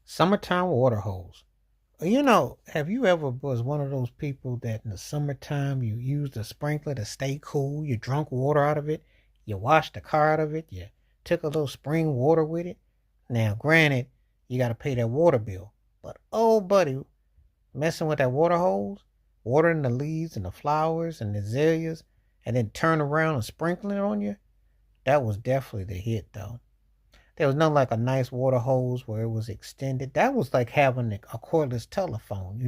Summertime water hose. Have you ever was one of those people that in the summertime you use the sprinkler to stay cool? You drunk water out of it, you washed the car out of it, you took a little spring water with it. Now, granted, you got to pay that water bill, but oh, buddy, messing with that water hose, watering the leaves and the flowers and the azaleas, and then turn around and sprinkling it on you, that was definitely the hit, though. There was nothing like a nice water hose where it was extended. That was like having a cordless telephone.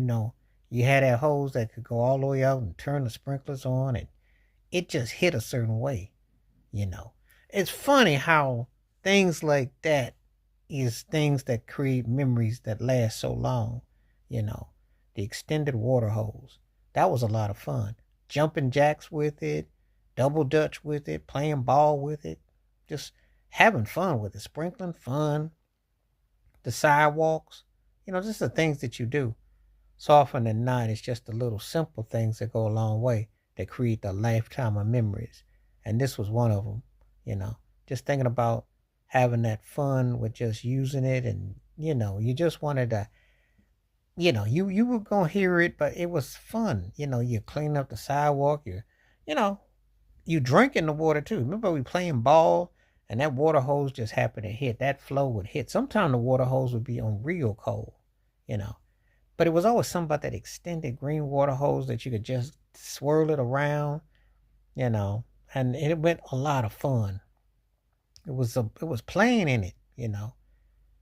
You had that hose that could go all the way out and turn the sprinklers on, and it just hit a certain way. You know, it's funny how things like that is things that create memories that last so long. You know, the extended water hose. That was a lot of fun. Jumping jacks with it, double dutch with it, playing ball with it, just having fun with it, sprinkling fun, the sidewalks, just the things that you do. So often than not, it's just the little simple things that go a long way that create a lifetime of memories. And this was one of them, you know, just thinking about having that fun with just using it. And, you just wanted to, you were going to hear it, but it was fun. You clean up the sidewalk, you know, you drinking the water too. Remember we playing ball and that water hose just happened to hit. That flow would hit. Sometimes the water hose would be on real cold, you know. But it was always something about that extended green water hose that you could just swirl it around, you know, and it went a lot of fun. It was playing in it, you know.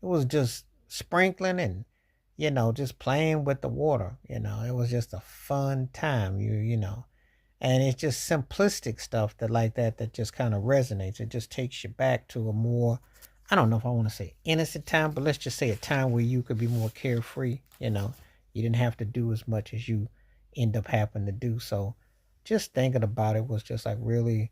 It was just sprinkling and just playing with the water, It was just a fun time, and it's just simplistic stuff that just kind of resonates. It just takes you back to a more, I don't know if I want to say innocent time, but let's just say a time where you could be more carefree. You didn't have to do as much as you end up having to do. So just thinking about it was just like really,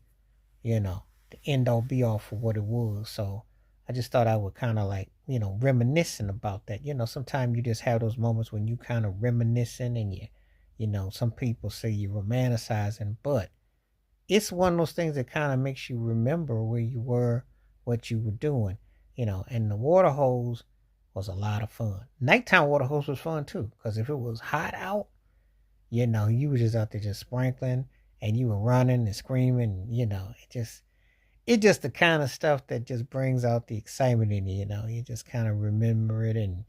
the end all be all for what it was. So I just thought I would kind of like, reminiscing about that. Sometimes you just have those moments when you kind of reminiscing and some people say you're romanticizing, but it's one of those things that kind of makes you remember where you were, what you were doing, and the water hose was a lot of fun. Nighttime water hose was fun too, because if it was hot out, you were just out there just sprinkling and you were running and screaming, it just the kind of stuff that just brings out the excitement in you, you just kind of remember it and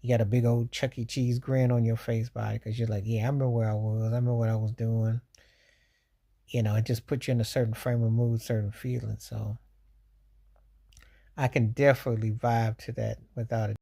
you got a big old Chuck E. Cheese grin on your face by it because you're like, yeah, I remember where I was. I remember what I was doing. It just puts you in a certain frame of mood, certain feeling. So I can definitely vibe to that without a